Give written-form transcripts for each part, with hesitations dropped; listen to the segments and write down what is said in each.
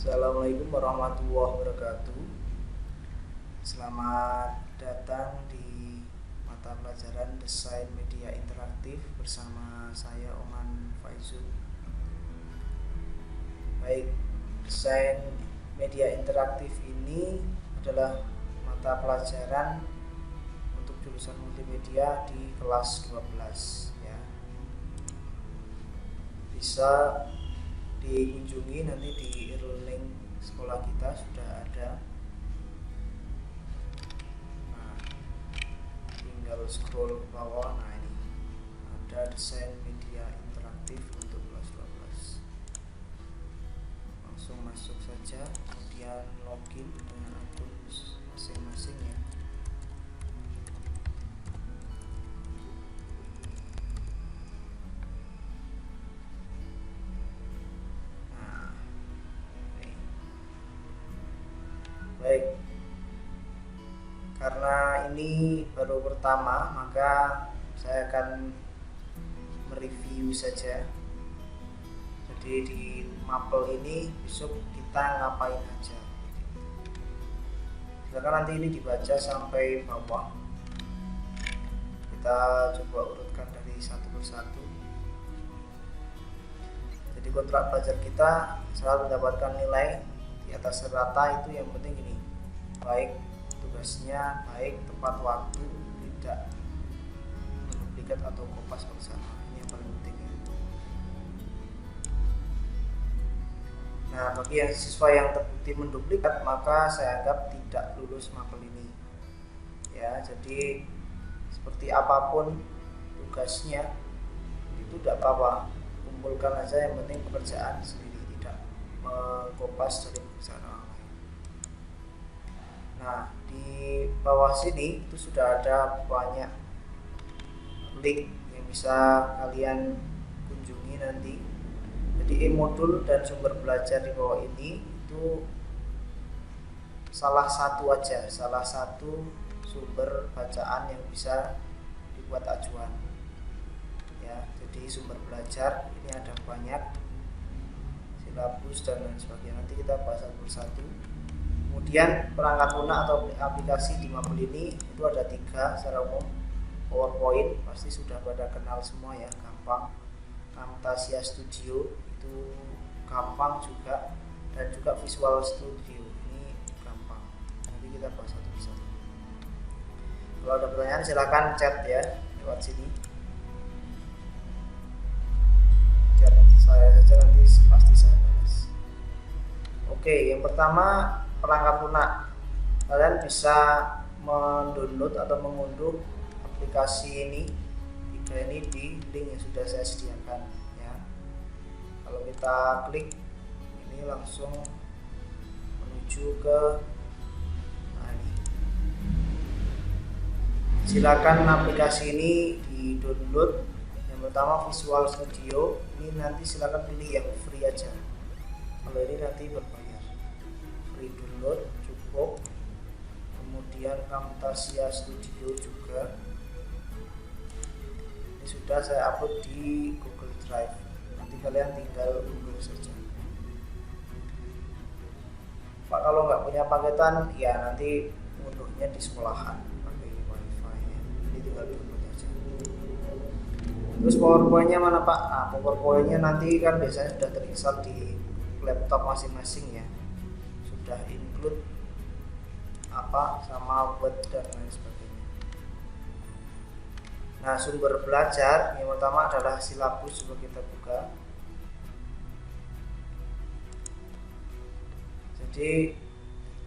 Assalamualaikum warahmatullahi wabarakatuh. Selamat datang di mata pelajaran Desain Media Interaktif bersama saya Oman Faizul. Baik, desain media interaktif ini adalah mata pelajaran untuk jurusan multimedia di kelas 12 ya. Bisa dikunjungi nanti di e-learning sekolah kita sudah ada. Nah, tinggal scroll ke bawah. Nah, ini ada desain media interaktif untuk kelas 12. Langsung masuk saja, kemudian login dengan akun masing-masing ya. Baik, karena ini baru pertama, maka saya akan mereview saja. Jadi di mapel ini besok kita ngapain aja. Silakan nanti ini dibaca sampai bawah. Kita coba urutkan dari satu persatu. Jadi kontrak belajar kita selalu mendapatkan nilai di atas rata, itu yang penting ini, baik tugasnya, baik tepat waktu, tidak menduplikat atau kopas bersama, ini yang paling penting ya. Nah, bagi yang siswa yang terbukti menduplikat, maka saya anggap tidak lulus mapel ini ya. Jadi seperti apapun tugasnya itu tidak apa-apa, kumpulkan aja, yang penting pekerjaan sendiri, tidak mengkopas dari pekerjaan orang lain. Nah, di bawah sini itu sudah ada banyak link yang bisa kalian kunjungi nanti. Jadi e-modul dan sumber belajar di bawah ini itu salah satu sumber bacaan yang bisa dibuat acuan ya. Jadi sumber belajar ini ada banyak, silabus dan lain sebagainya, nanti kita bahas satu persatu. Kemudian perangkat lunak atau aplikasi di mapel ini itu ada 3 secara umum. PowerPoint pasti sudah pada kenal semua ya, gampang. Camtasia Studio itu gampang juga, dan juga Visual Studio ini gampang. Nanti kita bahas satu persatu. Kalau ada pertanyaan silakan chat ya lewat sini. Chat saya saja, nanti pasti saya balas. Oke, yang pertama perangkat lunak. Kalian bisa mendownload atau mengunduh aplikasi ini di link yang sudah saya sediakan ya. Kalau kita klik ini langsung menuju ke ini. Silakan aplikasi ini di download. Yang pertama Visual Studio, ini nanti silakan pilih yang free aja. Kalau ini nanti berbayar. Free download cukup. Kemudian Camtasia Studio juga ini sudah saya upload di Google Drive, nanti kalian tinggal unduh saja. Pak, kalau nggak punya paketan ya nanti unduhnya di sekolahan pakai wifi ya. Ini tinggal download aja. Terus PowerPoint-nya mana Pak? Nah, PowerPoint-nya nanti kan biasanya sudah terinstall di laptop masing-masing ya, sudah include sama Word dan lain sebagainya. Nah, sumber belajar yang pertama adalah silabus. Coba kita buka. Jadi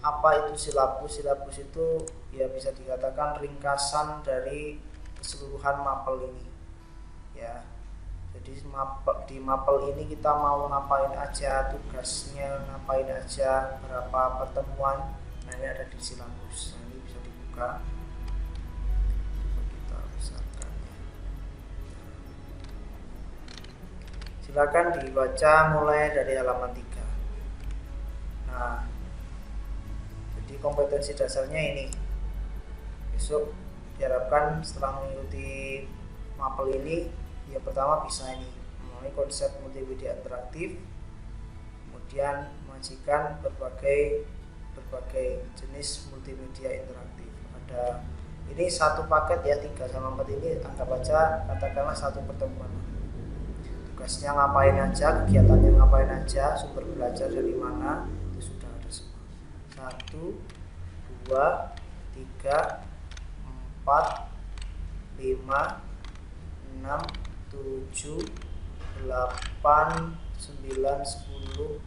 apa itu silabus? Silabus itu ya bisa dikatakan ringkasan dari keseluruhan mapel ini ya. Jadi di mapel ini kita mau ngapain aja, tugasnya ngapain aja, berapa pertemuan, nah ini ada di silabus. Nah, ini bisa dibuka. Kita besarkan ya. Silakan dibaca mulai dari halaman 3. Nah, jadi kompetensi dasarnya ini. Besok diharapkan setelah mengikuti mapel ini, yang pertama bisa ini memahami konsep multimedia interaktif, kemudian menyajikan berbagai jenis multimedia interaktif. Ada ini satu paket ya, 3 sama 4 ini anggap aja katakanlah satu pertemuan. Tugasnya ngapain aja, kegiatannya ngapain aja, sumber belajar dari mana, itu sudah ada semua. 1, 2, 3, 4, 5, 6, 7, 8, 9, 10,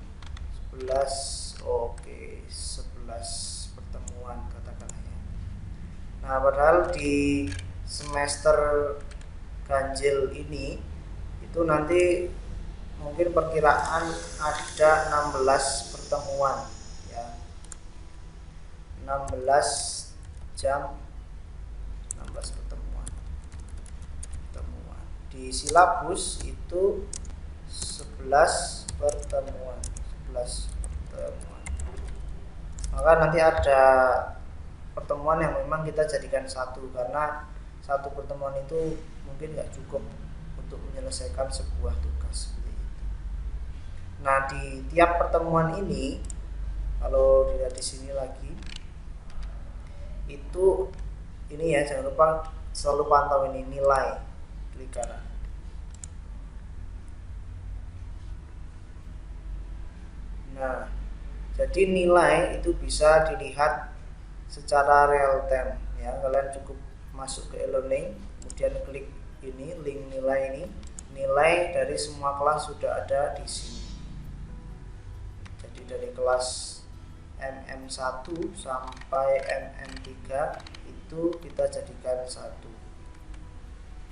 11, oke, 11 pertemuan katakanlah ya. Nah, padahal di semester ganjil ini itu nanti mungkin perkiraan ada 16 pertemuan ya. 16 jam, 16 pertemuan. Di silabus itu 11 pertemuan. Maka nanti ada pertemuan yang memang kita jadikan satu, karena satu pertemuan itu mungkin nggak cukup untuk menyelesaikan sebuah tugas seperti itu. Nah, di tiap pertemuan ini kalau dilihat di sini lagi itu ini ya, jangan lupa selalu pantau ini nilai klik kanan. Nah, jadi nilai itu bisa dilihat secara real time ya. Kalian cukup masuk ke e-learning, kemudian klik ini link nilai ini. Nilai dari semua kelas sudah ada di sini. Jadi dari kelas MM1 sampai MM3 itu kita jadikan satu.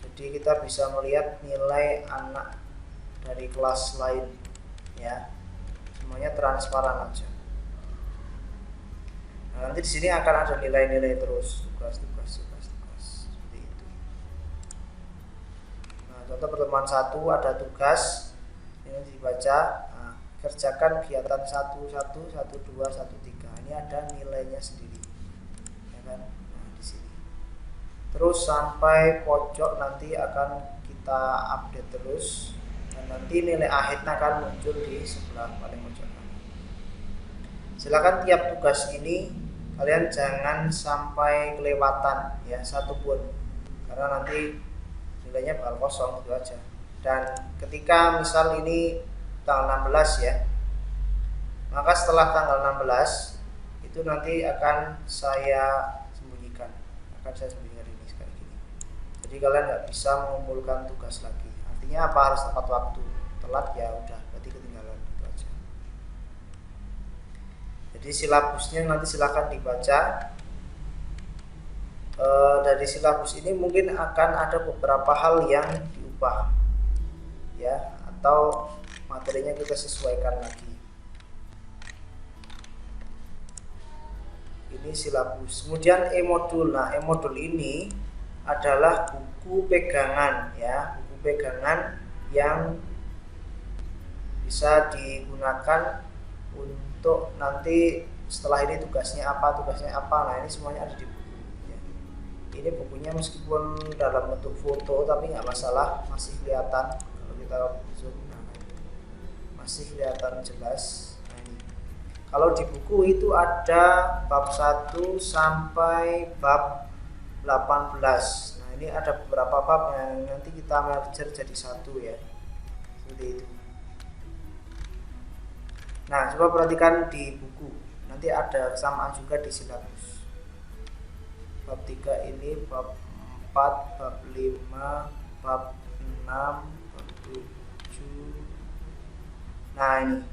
Jadi kita bisa melihat nilai anak dari kelas lain ya. Semuanya transparan aja. Nah, nanti di sini akan ada nilai-nilai terus, tugas seperti itu. Nah, contoh pertemuan 1 ada tugas ini dibaca. Nah, kerjakan kegiatan 1, 1, 2, 1, 3. Ini ada nilainya sendiri, ya kan? Nah, di sini. Terus sampai pojok nanti akan kita update terus. Dan nanti nilai akhirnya akan muncul di sebelah paling pojok. Silakan tiap tugas ini kalian jangan sampai kelewatan ya satupun, karena nanti nilainya bakal kosong itu aja. Dan ketika misal ini tanggal 16 ya, maka setelah tanggal 16 itu nanti akan saya sembunyikan ini kayak gini. Jadi kalian nggak bisa mengumpulkan tugas lagi. Artinya apa? Harus tepat waktu. Telat ya udah berarti ketinggalan, itu aja. Jadi silabusnya nanti silakan dibaca. Dari silabus ini mungkin akan ada beberapa hal yang diubah ya, atau materinya kita sesuaikan lagi. Ini silabus. Kemudian e-modul. Nah, e-modul ini adalah buku pegangan ya, buku pegangan yang bisa digunakan untuk nanti setelah ini tugasnya apa. Nah, ini semuanya ada di buku ya. Ini bukunya meskipun dalam bentuk foto tapi nggak masalah, masih kelihatan kalau kita zoom. Nah, masih kelihatan jelas. Nah, ini kalau di buku itu ada bab 1 sampai bab 18. Nah, ini ada beberapa bab yang nanti kita merger jadi satu ya, seperti itu. Nah, coba perhatikan di buku, nanti ada kesamaan juga di silabus. Bab 3 ini, bab 4, bab 5, bab 6, bab 7. Nah, ini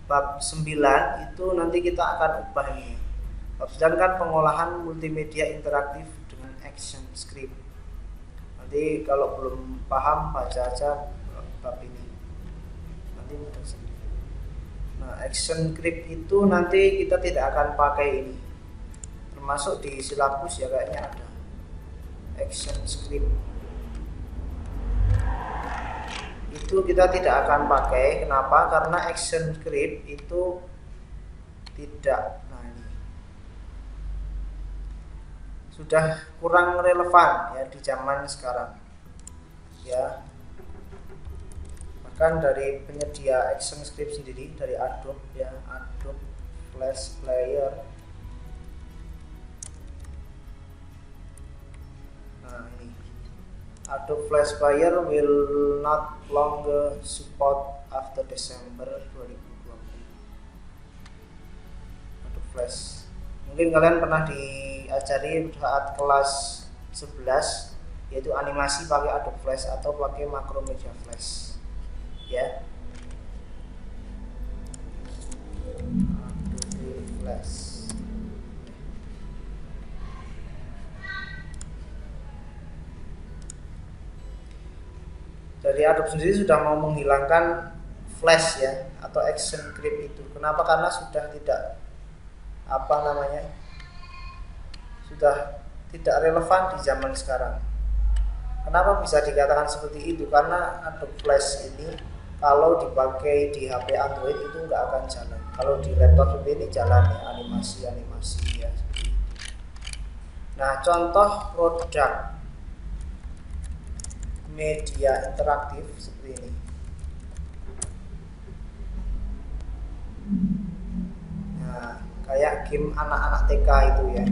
bab 9 itu nanti kita akan ubah ini. Bab 9 kan pengolahan multimedia interaktif dengan action script. Nanti kalau belum paham baca aja bab ini, nanti mudah sendiri. Nah, action script itu nanti kita tidak akan pakai ini, termasuk di silabus ya, kayaknya ada action script itu kita tidak akan pakai. Kenapa? Karena action script itu tidak, nah ini sudah kurang relevan ya di zaman sekarang ya. kan dari penyedia ActionScript sendiri, dari Adobe ya, Adobe Flash Player. Nah ini, Adobe Flash Player will not longer support after December 2020. Adobe Flash, mungkin kalian pernah diajari saat kelas 11, yaitu animasi pakai Adobe Flash atau pakai Macromedia Flash ya. Adobe Flash. Dari Adobe sendiri sudah mau menghilangkan Flash ya, atau ActionScript itu. Kenapa? Karena sudah tidak sudah tidak relevan di zaman sekarang. Kenapa bisa dikatakan seperti itu? Karena Adobe Flash ini kalau dipakai di HP Android itu nggak akan jalan. Kalau di laptop seperti ini jalan ya, animasi ya seperti itu. Nah, contoh produk media interaktif seperti ini. Nah, kayak game anak-anak TK itu ya.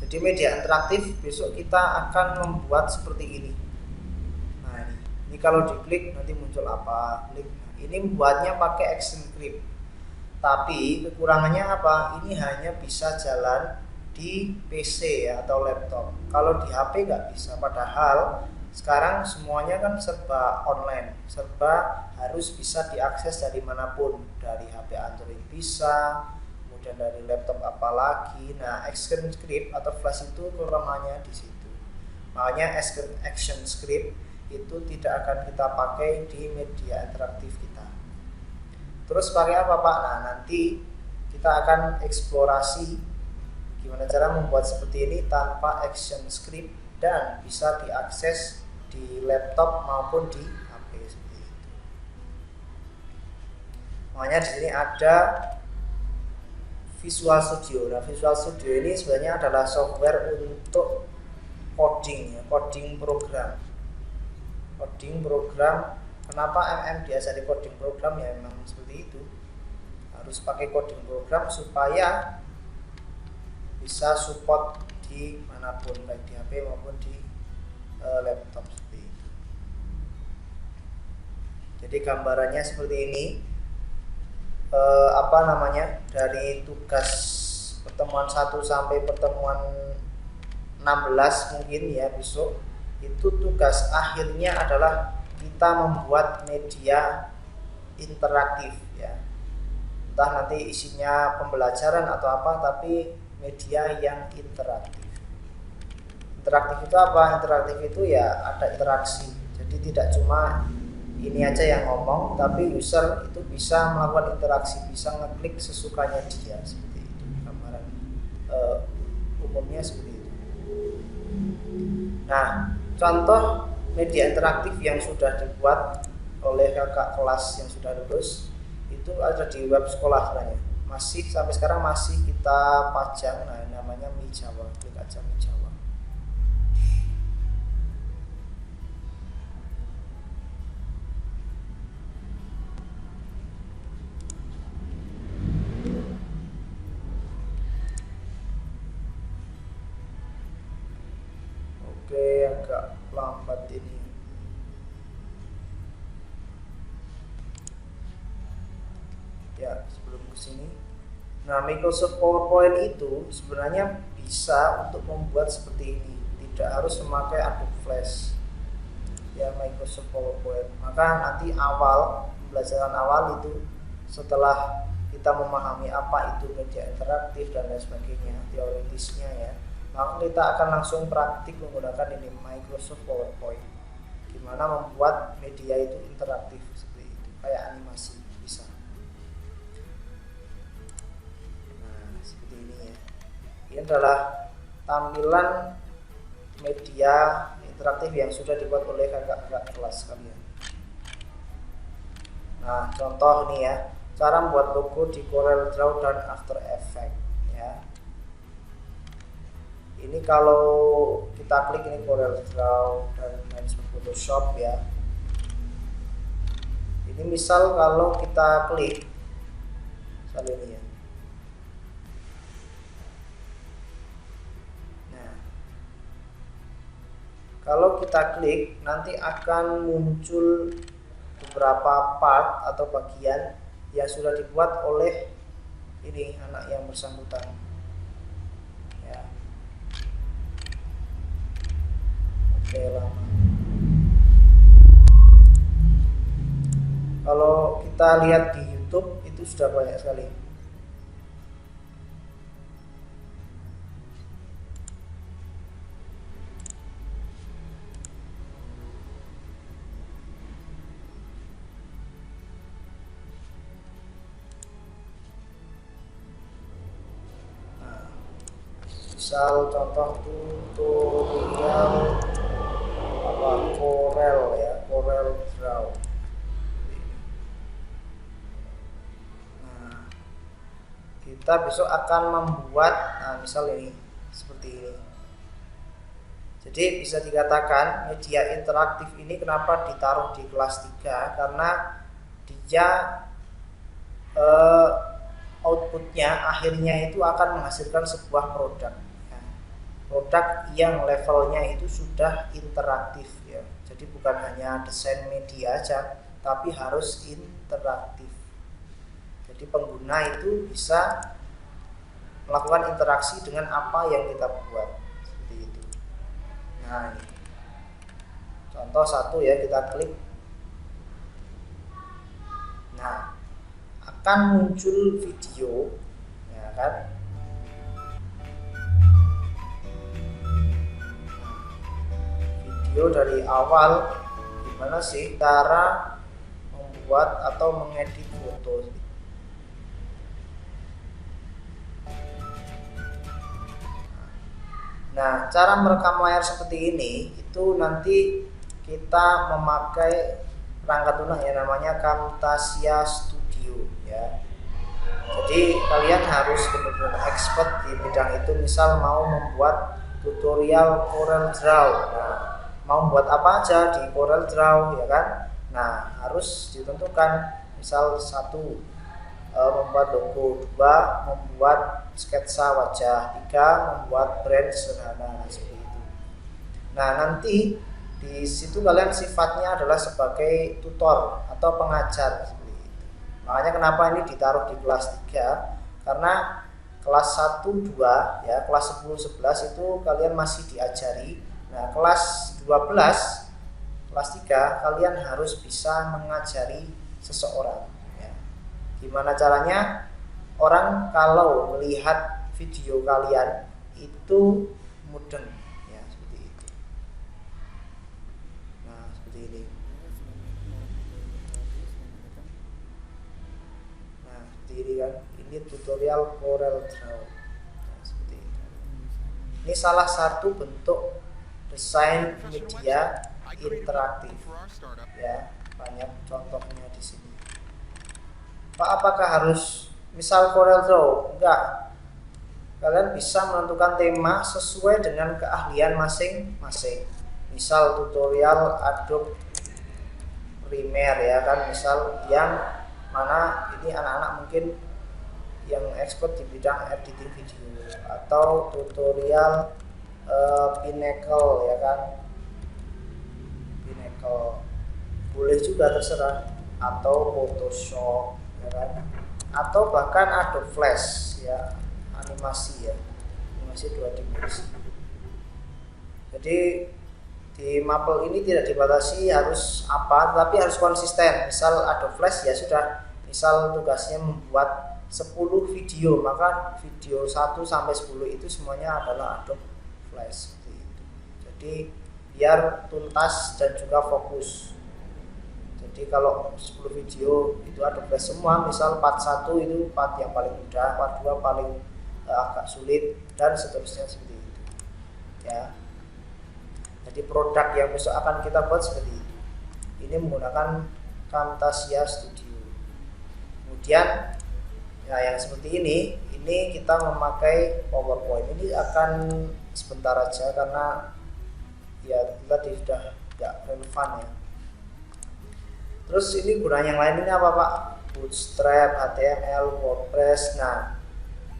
Jadi media interaktif besok kita akan membuat seperti ini. Nah ini kalau diklik nanti muncul apa? Klik. Ini membuatnya pakai ActionScript. Tapi kekurangannya apa? Ini hanya bisa jalan di PC ya, atau laptop. Kalau di HP nggak bisa. Padahal sekarang semuanya kan serba online, serba harus bisa diakses dari manapun. Dari HP Android bisa, dan dari laptop apalagi. Nah, ActionScript atau Flash itu kelemahannya di situ. Makanya ActionScript itu tidak akan kita pakai di media interaktif kita. Terus pakai apa Pak? Nah, nanti kita akan eksplorasi gimana cara membuat seperti ini tanpa ActionScript dan bisa diakses di laptop maupun di HP seperti itu. Makanya di sini ada Visual Studio. Nah, Visual Studio ini sebenarnya adalah software untuk coding ya, coding program. Coding program. Kenapa diajari coding program ya, memang seperti itu. Harus pakai coding program supaya bisa support di manapun, baik di HP maupun di laptop seperti itu. Jadi gambarannya seperti ini. Dari tugas pertemuan 1 sampai pertemuan 16 mungkin ya besok, itu tugas akhirnya adalah kita membuat media interaktif ya. Entah nanti isinya pembelajaran atau apa, tapi media yang interaktif. Interaktif itu apa? Interaktif itu ya ada interaksi. Jadi tidak cuma ini aja yang ngomong, tapi user itu bisa melakukan interaksi, bisa ngeklik sesukanya dia seperti itu. Gambaran umumnya seperti itu. Nah, contoh media interaktif yang sudah dibuat oleh kakak kelas yang sudah lulus itu ada di web sekolah sebenarnya. Masih sampai sekarang masih kita pajang. Nah, namanya Mijawa. Klik aja Mijawa. Agak lambat ini. Ya, sebelum kesini. Nah, Microsoft PowerPoint itu sebenarnya bisa untuk membuat seperti ini. Tidak harus memakai Adobe Flash. Ya, Microsoft PowerPoint. Maka nanti pembelajaran awal itu setelah kita memahami apa itu media interaktif dan lain sebagainya, teoritisnya ya. Maka kita akan langsung praktik menggunakan ini Microsoft PowerPoint. Gimana membuat media itu interaktif seperti itu, kayak animasi bisa. Nah, seperti ini ya. Ini adalah tampilan media interaktif yang sudah dibuat oleh kakak kelas kalian. Nah, contoh nih ya, cara membuat logo di Corel Draw dan After Effects ya. Ini kalau kita klik ini Corel Draw dan Photoshop ya. Ini misal kalau kita klik misal ini ya. Nah, kalau kita klik nanti akan muncul beberapa part atau bagian yang sudah dibuat oleh ini anak yang bersangkutan ya. Oke, lama. Kalau kita lihat di YouTube itu sudah banyak sekali. Nah, misal contoh tutorial apa Corel ya, Corel Draw. Kita besok akan membuat misal ini seperti ini. Jadi bisa dikatakan media interaktif ini kenapa ditaruh di kelas 3, karena dia outputnya akhirnya itu akan menghasilkan sebuah produk ya. Produk yang levelnya itu sudah interaktif ya. Jadi bukan hanya desain media aja, tapi harus interaktif. Jadi pengguna itu bisa melakukan interaksi dengan apa yang kita buat seperti itu. Nah, ini contoh satu ya, kita klik. Nah, akan muncul video, ya kan? Video dari awal gimana sih cara membuat atau mengedit foto. Nah, cara merekam layar seperti ini itu nanti kita memakai perangkat lunak yang namanya Camtasia Studio ya. Jadi kalian harus benar-benar expert di bidang itu. Misal mau membuat tutorial Corel Draw, nah, mau buat apa aja di Corel Draw ya kan. Nah, harus ditentukan misal satu membuat logo, 2 membuat sketsa wajah, 3 membuat brand sederhana seperti itu. Nah, nanti di situ kalian sifatnya adalah sebagai tutor atau pengajar seperti itu. Makanya kenapa ini ditaruh di kelas 3, karena kelas 1, 2 ya, kelas 10, 11 itu kalian masih diajari. Nah, kelas 12, kelas 3 kalian harus bisa mengajari seseorang. Gimana caranya? Orang kalau melihat video kalian itu mudeng ya, seperti itu. Nah, seperti ini. Nah, seperti ini kan. Ini tutorial Corel Draw. Nah, seperti itu. Ini salah satu bentuk desain media interaktif ya. Banyak contohnya di sini. Pak, apakah harus misal Corel Draw? Enggak. Kalian bisa menentukan tema sesuai dengan keahlian masing-masing. Misal tutorial Adobe Premiere ya kan, misal yang mana ini anak-anak mungkin yang expert di bidang editing video, atau tutorial Pinnacle ya kan. Pinnacle boleh juga, terserah, atau Photoshop ya kan? Atau bahkan Adobe Flash ya, animasi ya, animasi 2 dimensi. Jadi di Maple ini tidak dibatasi harus apa, tapi harus konsisten. Misal Adobe Flash ya sudah, misal tugasnya membuat 10 video, maka video 1 sampai 10 itu semuanya adalah Adobe Flash seperti itu. Jadi biar tuntas dan juga fokus. Jadi kalau 10 video itu ada flash semua, misal part 1 itu part yang paling mudah, part 2 paling agak sulit, dan seterusnya seperti itu ya. Jadi produk yang besok akan kita buat seperti itu. Ini menggunakan Camtasia Studio. Kemudian ya yang seperti ini kita memakai PowerPoint. Ini akan sebentar aja karena ya tadi sudah tidak relevan ya. Terus ini gunanya yang lain ini apa Pak? Bootstrap, HTML, WordPress. Nah,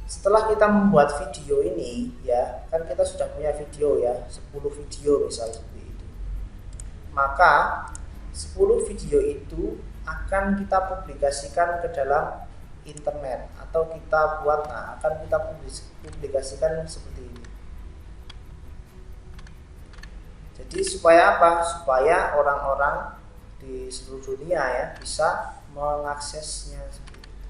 setelah kita membuat video ini ya, kan kita sudah punya video ya, 10 video misalnya seperti itu. Maka 10 video itu akan kita publikasikan ke dalam internet atau kita buat, nah akan kita publikasikan seperti ini. Jadi supaya apa? Supaya orang-orang di seluruh dunia ya bisa mengaksesnya seperti itu.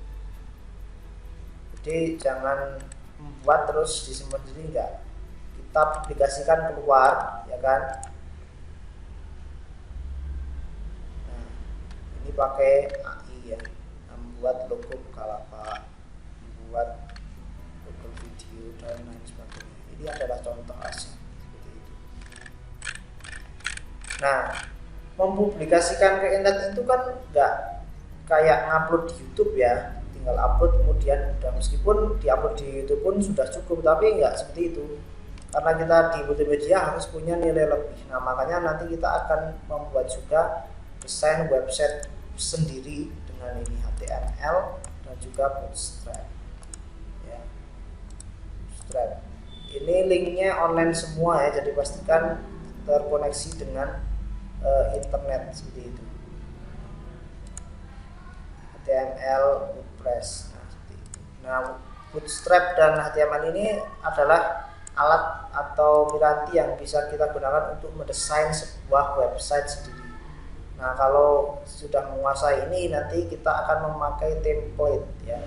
Jadi jangan membuat terus disimpan sendiri, enggak. Kita publikasikan keluar ya kan. Nah, ini pakai AI ya. Membuat logo Bukalapak, membuat logo video dan lain sebagainya. Ini adalah contoh aja seperti itu. Nah, mempublikasikan ke internet itu kan enggak kayak ngupload di YouTube ya, tinggal upload kemudian udah, meskipun diupload di YouTube pun sudah cukup, tapi enggak seperti itu karena kita di multimedia harus punya nilai lebih. Nah makanya nanti kita akan membuat juga desain website sendiri dengan ini HTML dan juga Bootstrap ya. Bootstrap ini linknya online semua ya, jadi pastikan terkoneksi dengan internet seperti itu. HTML, WordPress, nah seperti itu. Nah, Bootstrap dan HTML ini adalah alat atau piranti yang bisa kita gunakan untuk mendesain sebuah website sendiri. Nah, kalau sudah menguasai ini, nanti kita akan memakai template ya.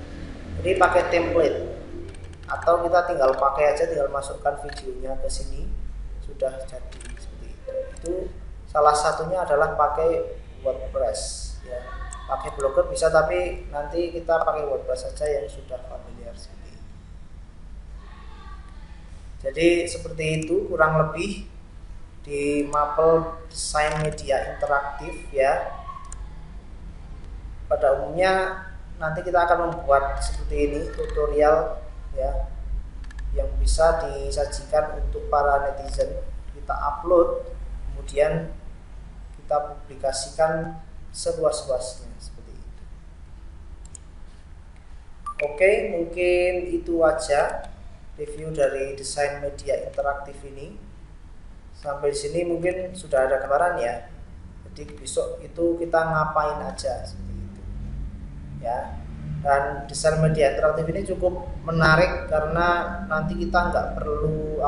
Jadi pakai template atau kita tinggal pakai aja, tinggal masukkan videonya ke sini, sudah jadi seperti itu. Itu salah satunya adalah pakai WordPress ya. Pakai Blogger bisa, tapi nanti kita pakai WordPress saja yang sudah familiar seperti itu. Jadi seperti itu kurang lebih di Maple Desain Media Interaktif ya. Pada umumnya nanti kita akan membuat seperti ini tutorial ya, yang bisa disajikan untuk para netizen. Kita upload, kemudian kita publikasikan seluas-luasnya seperti itu. Oke, mungkin itu aja review dari desain media interaktif ini. Sampai di sini mungkin sudah ada gambaran ya. Jadi besok itu kita ngapain aja seperti itu ya. Dan desain media interaktif ini cukup menarik karena nanti kita nggak perlu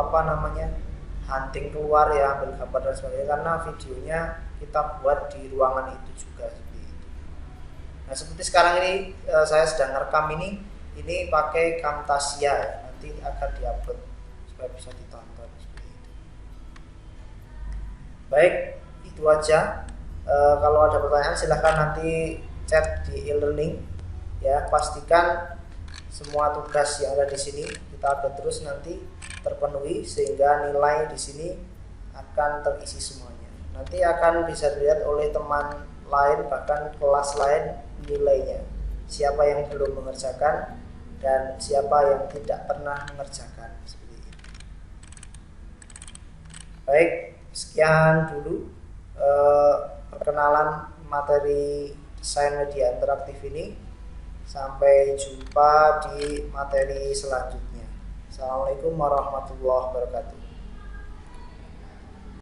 hunting keluar ya, ambil gambar dan sebagainya, karena videonya kita buat di ruangan itu juga seperti itu. Nah seperti sekarang ini saya sedang rekam ini pakai Camtasia ya, nanti akan diupload supaya bisa ditonton seperti itu. Baik, itu aja. Kalau ada pertanyaan silahkan nanti chat di e-learning ya. Pastikan semua tugas yang ada di sini kita upload terus nanti terpenuhi sehingga nilai di sini akan terisi semuanya. Nanti akan bisa dilihat oleh teman lain, bahkan kelas lain nilainya. Siapa yang belum mengerjakan dan siapa yang tidak pernah mengerjakan seperti itu. Baik, sekian dulu perkenalan materi desain media interaktif ini. Sampai jumpa di materi selanjutnya. Assalamualaikum warahmatullahi wabarakatuh.